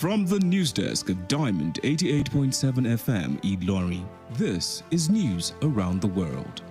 From the news desk of Diamond 88.7 FM Ilorin, this is news around the world.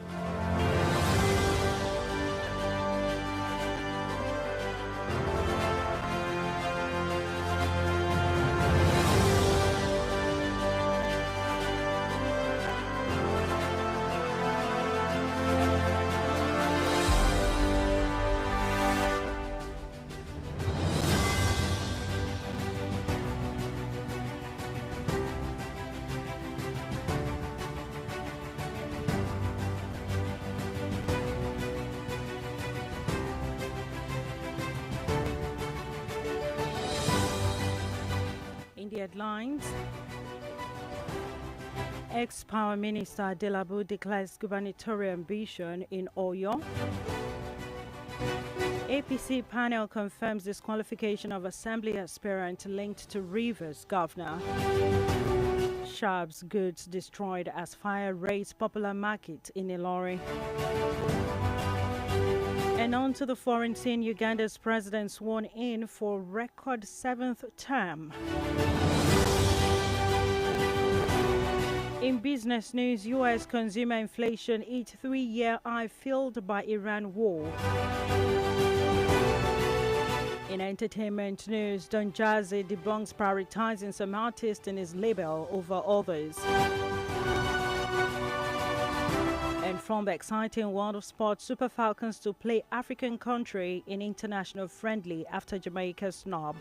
Headlines. Ex-Power Minister Adelabu declares gubernatorial ambition in Oyo. APC panel confirms disqualification of Assembly aspirant linked to Rivers Governor. Sharps goods destroyed as fire raised popular market in Ilorin. And on to the foreign scene, Uganda's president sworn in for record 7th term. In business news, U.S. consumer inflation hit 3-year high fueled by Iran war. In entertainment news, Don Jazzy debunks prioritizing some artists in his label over others. And from the exciting world of sports, Super Falcons to play African country in international friendly after Jamaica's snub.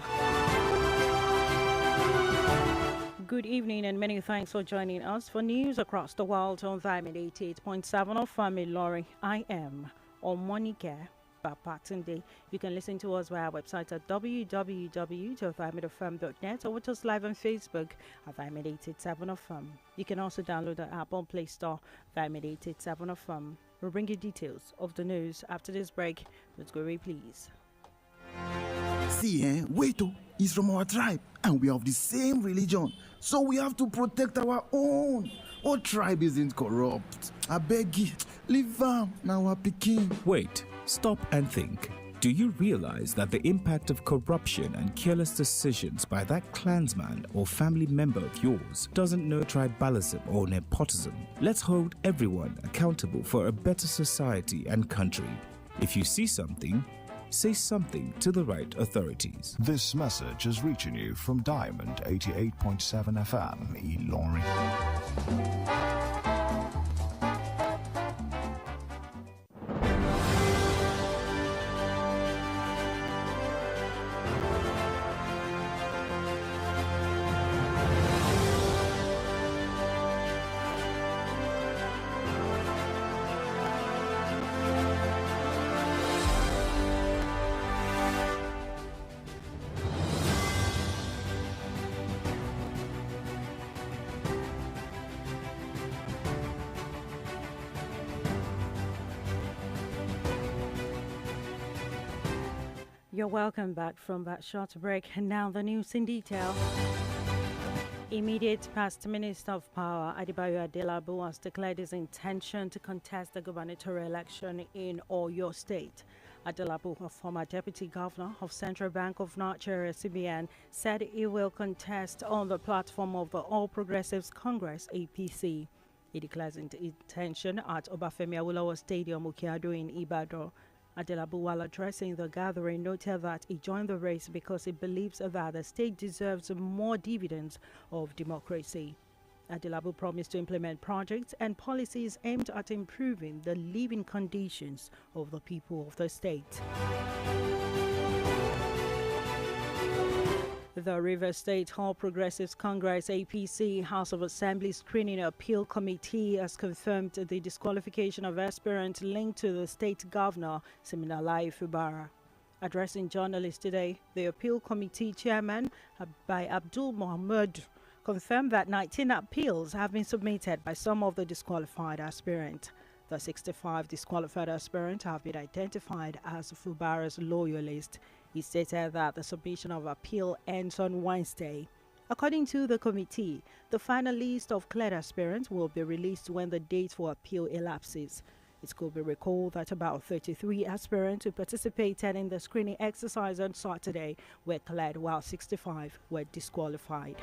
Good evening and many thanks for joining us for news across the world on Diamond 88.7 of Family Lorry. I am Omonike, Babatunde. You can listen to us via our website at www.diamondfm.net or watch us live on Facebook at Diamond 87 of You can also download the app on Play Store, Diamond 87 of We'll bring you details of the news after this break. Let's go, please. See, Weto is from our tribe and we have the same religion, so we have to protect our own. Our tribe isn't corrupt. I beg you, leave them now, our Peking. Wait, stop and think. Do you realize that the impact of corruption and careless decisions by that clansman or family member of yours doesn't know tribalism or nepotism? Let's hold everyone accountable for a better society and country. If you see something, say something to the right authorities. This message is reaching you from Diamond 88.7 FM Ilorin. You're welcome back from that short break. And now the news in detail. Immediate past Minister of Power Adebayo Adelabu has declared his intention to contest the gubernatorial election in Oyo State. Adelabu, a former deputy governor of Central Bank of Nigeria (CBN), said he will contest on the platform of the All Progressives Congress (APC). He declares his intention at Obafemi Awolowo Stadium, Ukiado in Ibadan. Adelabu, while addressing the gathering, noted that he joined the race because he believes that the state deserves more dividends of democracy. Adelabu promised to implement projects and policies aimed at improving the living conditions of the people of the state. The Rivers State All Progressives Congress (APC) House of Assembly Screening Appeal Committee has confirmed the disqualification of aspirant linked to the state governor, Siminalayi Fubara. Addressing journalists today, the appeal committee chairman, by Abdul Mohammed, confirmed that 19 appeals have been submitted by some of the disqualified aspirants. The 65 disqualified aspirants have been identified as Fubara's loyalists. He stated that the submission of appeal ends on Wednesday. According to the committee, the final list of cleared aspirants will be released when the date for appeal elapses. It could be recalled that about 33 aspirants who participated in the screening exercise on Saturday were cleared, while 65 were disqualified.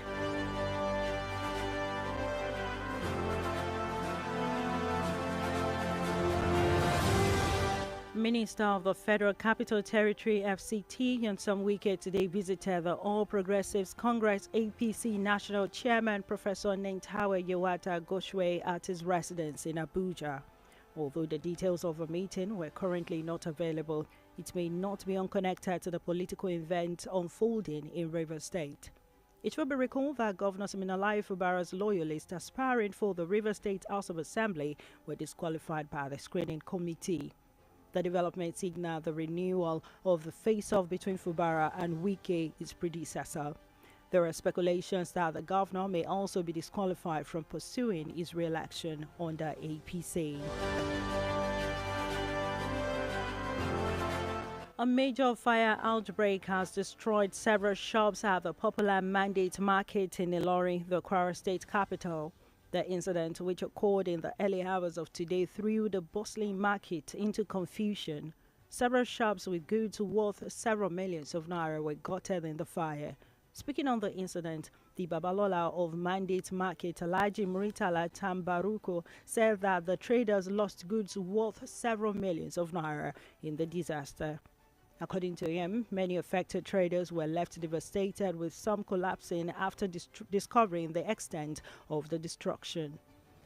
Minister of the Federal Capital Territory FCT Nyesom Wike today visited the All Progressives Congress APC National Chairman Professor Nentawe Yewata Goshwe at his residence in Abuja. Although the details of the meeting were currently not available, it may not be unconnected to the political event unfolding in Rivers State. It will be recalled that Governor Siminalayi Fubara's loyalists aspiring for the Rivers State House of Assembly were disqualified by the screening committee. The development signaled the renewal of the face-off between Fubara and Wike, his predecessor. There are speculations that the governor may also be disqualified from pursuing his re-election under APC. A major fire outbreak has destroyed several shops at the popular Mandate Market in Ilori, the Kwara State capital. The incident, which occurred in the early hours of today, threw the bustling market into confusion. Several shops with goods worth several millions of naira were gutted in the fire. Speaking on the incident, the Babalola of Mandate Market, Alhaji Muritala Tambaruko, said that the traders lost goods worth several millions of naira in the disaster. According to him, many affected traders were left devastated, with some collapsing after discovering the extent of the destruction.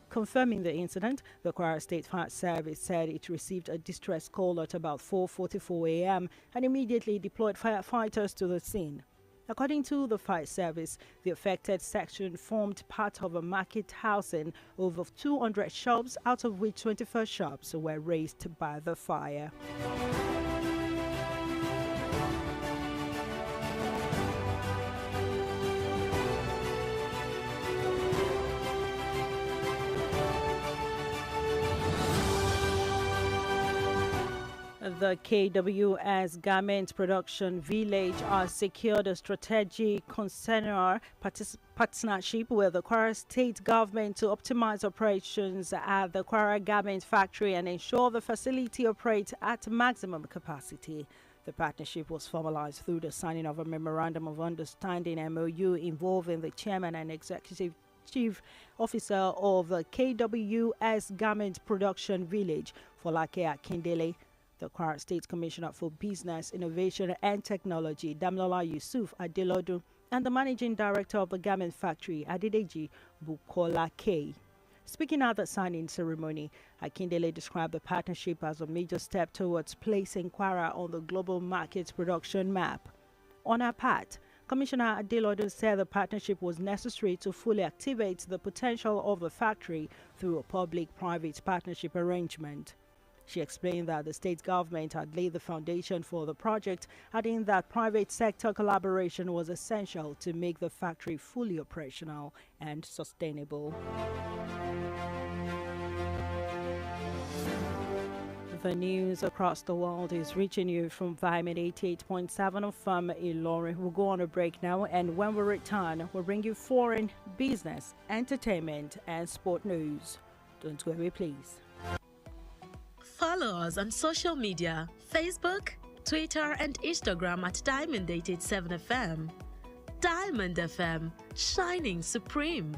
Confirming the incident, the Kwara State Fire Service said it received a distress call at about 4:44 a.m. and immediately deployed firefighters to the scene. According to the fire service, the affected section formed part of a market housing over 200 shops, out of which 24 shops were razed by the fire. The KWS Garment Production Village has secured a strategic consumer partnership with the Kwara State government to optimize operations at the Kwara Garment Factory and ensure the facility operates at maximum capacity. The partnership was formalized through the signing of a Memorandum of Understanding MOU involving the chairman and executive chief officer of the KWS Garment Production Village, Folake Akindele, the Kwara State Commissioner for Business, Innovation and Technology, Damilola Yusuf Adelodu, and the Managing Director of the Garment Factory, Adedeji Bukola K. Speaking at the signing ceremony, Akindele described the partnership as a major step towards placing Kwara on the global market production map. On her part, Commissioner Adelodu said the partnership was necessary to fully activate the potential of the factory through a public-private partnership arrangement. She explained that the state government had laid the foundation for the project, adding that private sector collaboration was essential to make the factory fully operational and sustainable. The news across the world is reaching you from Vitamin 88.7 of Ilori. We'll go on a break now, and when we return, we'll bring you foreign, business, entertainment, and sport news. Don't go away, please. Follow us on social media, Facebook, Twitter and Instagram at Diamond 887 FM. Diamond FM, shining supreme.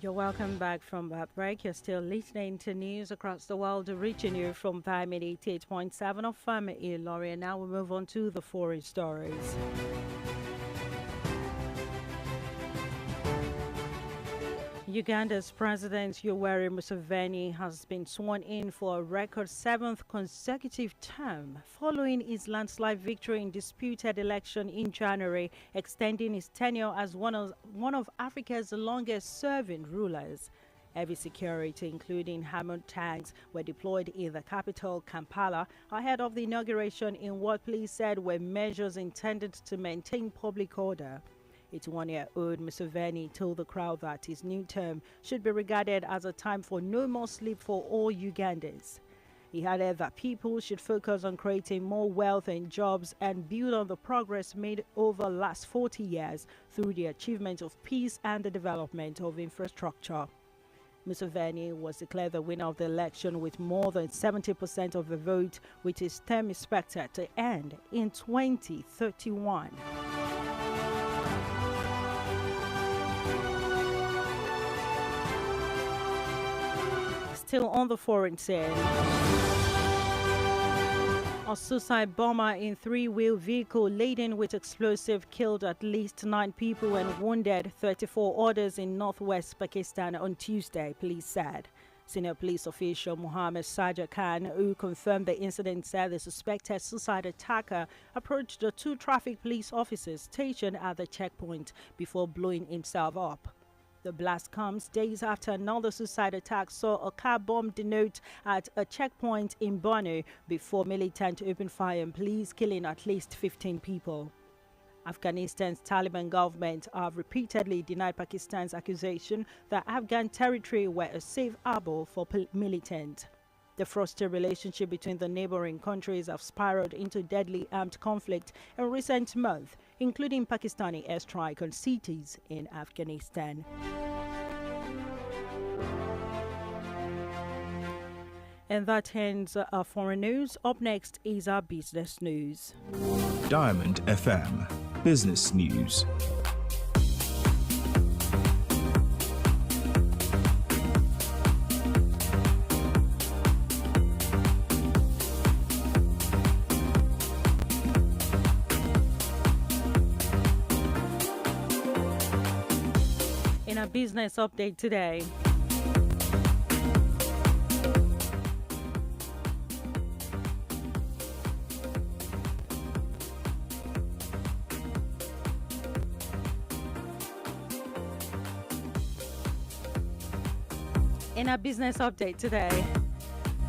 Welcome back from that break. You're still listening to news across the world, reaching you from Vitamin 88.7 of Ilori. And now we move on to the foreign stories. Uganda's President Yoweri Museveni has been sworn in for a record 7th consecutive term following his landslide victory in disputed election in January, extending his tenure as one of Africa's longest-serving rulers. Heavy security, including armored tanks, were deployed in the capital, Kampala, ahead of the inauguration in what police said were measures intended to maintain public order. 81-year-old Museveni told the crowd that his new term should be regarded as a time for no more sleep for all Ugandans. He added that people should focus on creating more wealth and jobs and build on the progress made over the last 40 years through the achievement of peace and the development of infrastructure. Museveni was declared the winner of the election with more than 70% of the vote, with his term expected to end in 2031. Still on the foreign scene, a suicide bomber in three-wheel vehicle laden with explosive killed at least 9 people and wounded 34 others in northwest Pakistan on Tuesday, police said. Senior police official Muhammad Sajid Khan, who confirmed the incident, said the suspected suicide attacker approached the 2 traffic police officers stationed at the checkpoint before blowing himself up. The blast comes days after another suicide attack saw a car bomb detonated at a checkpoint in Borno before militants opened fire on police, killing at least 15 people. Afghanistan's Taliban government have repeatedly denied Pakistan's accusation that Afghan territory were a safe harbor for militants. The frosty relationship between the neighboring countries have spiraled into deadly armed conflict in recent months, including Pakistani airstrike on cities in Afghanistan. And that ends our foreign news. Up next is our business news. Diamond FM Business News. In our business update today,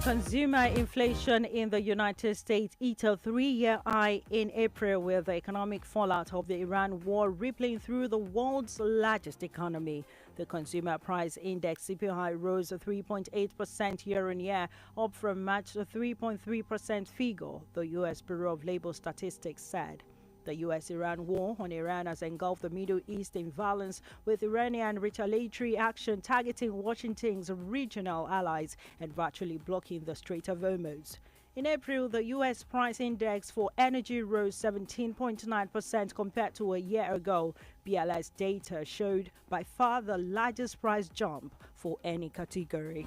consumer inflation in the United States hit a 3-year high in April, with the economic fallout of the Iran war rippling through the world's largest economy. The consumer price index CPI rose 3.8% year-on-year, up from March's 3.3% figure, the U.S. Bureau of Labor Statistics said. The U.S.-Iran war on Iran has engulfed the Middle East in violence, with Iranian retaliatory action targeting Washington's regional allies and virtually blocking the Strait of Hormuz. In April, the U.S. price index for energy rose 17.9% compared to a year ago. BLS data showed by far the largest price jump for any category.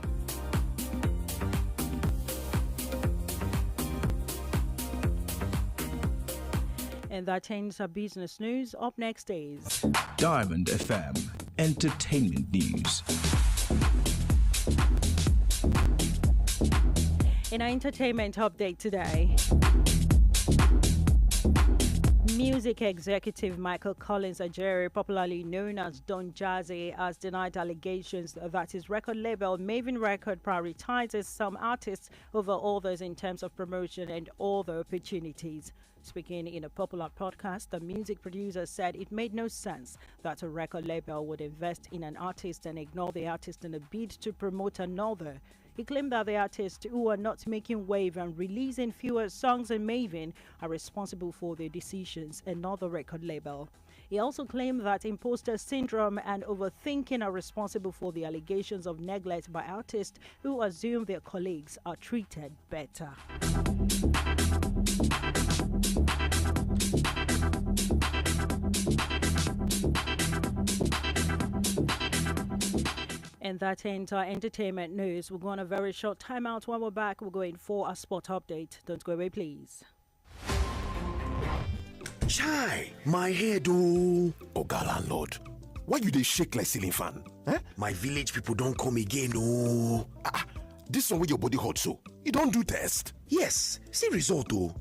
And that ends our business news. Up next is Diamond FM Entertainment News. In our entertainment update today, music executive Michael Collins Ajere, popularly known as Don Jazzy, has denied allegations that his record label Maven Record prioritizes some artists over others in terms of promotion and other opportunities. Speaking in a popular podcast, the music producer said it made no sense that a record label would invest in an artist and ignore the artist in a bid to promote another. He claimed that the artists who are not making wave and releasing fewer songs in Maven are responsible for their decisions and not the record label. He also claimed that imposter syndrome and overthinking are responsible for the allegations of neglect by artists who assume their colleagues are treated better. And that ends our entertainment news. We'll go on a very short timeout. When we're back, we're going for a sport update. Don't go away, please. Chai, my head, oh. Oga landlord, why you dey shake like ceiling fan? Eh? My village people don't come again, oh. This one with your body hot so. You don't do test? Yes, see result, oh.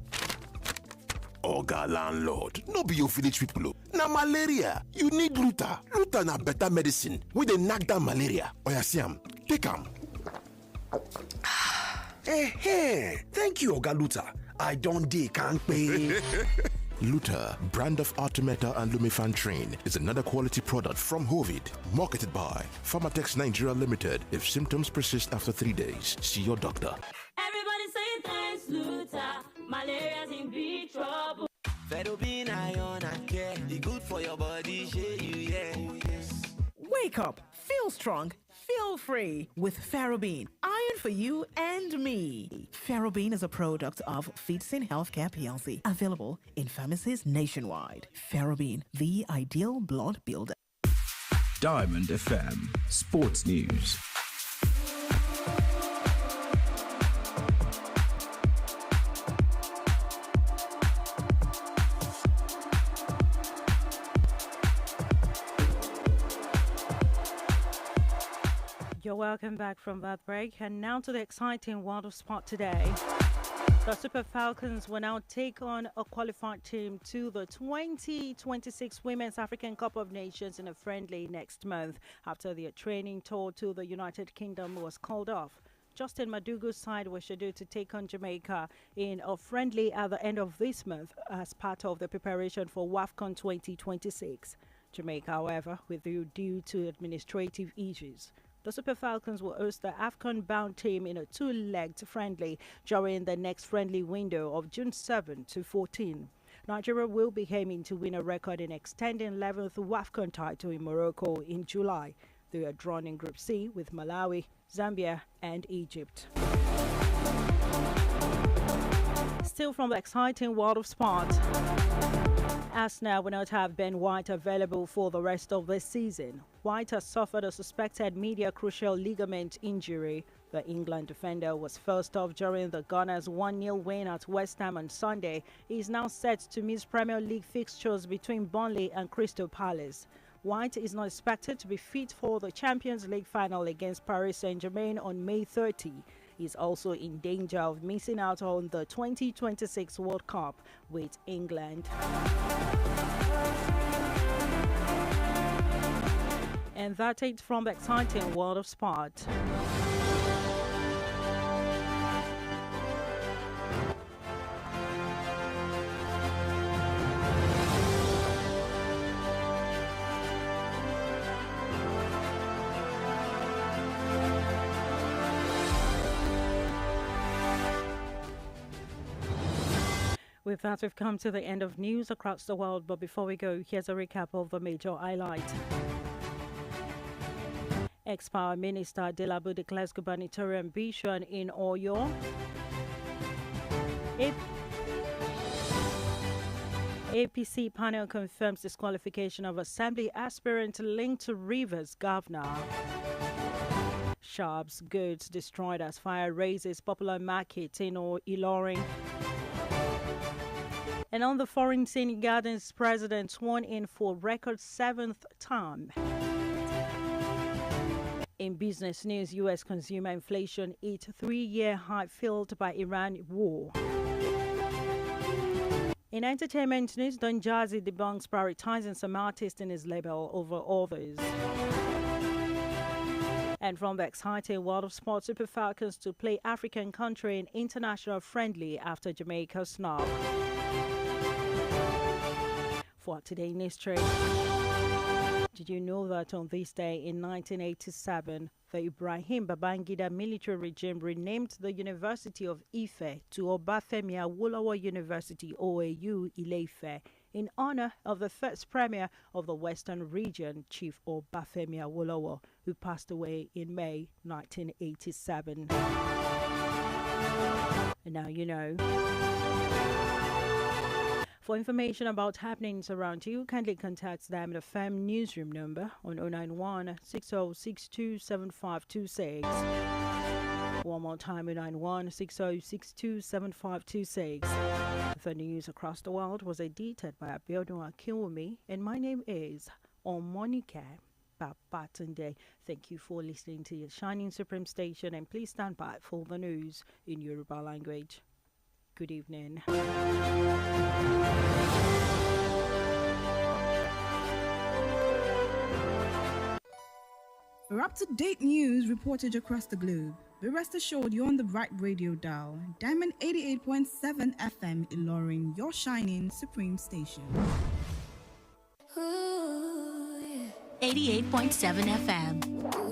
Oga landlord, no be your village people, oh. Na malaria, you need Luta. Luta na better medicine wey dey knack down malaria. Oya see am, take am. Thank you, Oga Luta. I don't dey kampe. Luta, brand of Artemeta and Lumifantrin, is another quality product from Hovid, marketed by Pharmatex Nigeria Limited. If symptoms persist after 3 days, see your doctor. Everybody say thanks, Luta. Malaria's in big trouble. Ferrobin iron and care, the good for your body, share you, yeah. Oh, yes. Wake up, feel strong, feel free with Ferrobin. Iron for you and me. Ferrobin is a product of Feedsin Healthcare PLC, available in pharmacies nationwide. Ferrobin, the ideal blood builder. Diamond FM Sports News. You're welcome back from that break, and now to the exciting world of sport today. The Super Falcons will now take on a qualified team to the 2026 Women's African Cup of Nations in a friendly next month after their training tour to the United Kingdom was called off. Justin Madugu's side was scheduled to take on Jamaica in a friendly at the end of this month as part of the preparation for WAFCON 2026. Jamaica, however, withdrew due to administrative issues. The Super Falcons will host the AFCON-bound team in a two-legged friendly during the next friendly window of June 7 to 14. Nigeria will be aiming to win a record in extending 11th WAFCON title in Morocco in July. They are drawn in Group C with Malawi, Zambia and Egypt. Still from the exciting world of sport, Arsenal will not have Ben White available for the rest of this season. White has suffered a suspected medial crucial ligament injury. The England defender was first off during the Gunners' 1-0 win at West Ham on Sunday. He is now set to miss Premier League fixtures between Burnley and Crystal Palace. White is not expected to be fit for the Champions League final against Paris Saint-Germain on May 30. He is also in danger of missing out on the 2026 World Cup with England. And that's it from the exciting world of sport. With that, we've come to the end of news across the world. But before we go, here's a recap of the major highlights. Ex-Power Minister Adelabu declares gubernatorial ambition in Oyo. APC panel confirms disqualification of Assembly aspirant linked to Rivers Governor. Sharps goods destroyed as fire raises popular market in Ilorin. And on the foreign scene, Gardens president sworn in for record 7th term. In business news, U.S. consumer inflation hit 3-year high fueled by Iran war. In entertainment news, Don Jazzy debunks prioritizing some artists in his label over others. And from the exciting world of sports, Super Falcons to play African country in international friendly after Jamaica's snub. For today in history, did you know that on this day in 1987, the Ibrahim Babangida military regime renamed the University of Ife to Obafemi Awolowo University, OAU, Ile-Ife, in honor of the first premier of the Western region, Chief Obafemi Awolowo, who passed away in May 1987. And now you know. For information about happenings around you, kindly contact Diamond FM newsroom number on 091 6062 7526. One more time, 091 6062 7526. The news across the world was edited by Abiodun Akinwumi, and my name is Omonike Babatunde. Thank you for listening to your Shining Supreme station, and please stand by for the news in Yoruba language. Good evening. For up-to-date news reported across the globe, Be rest assured you're on the right radio dial. Diamond 88.7 FM Ilorin, your shining supreme station. 88.7 FM.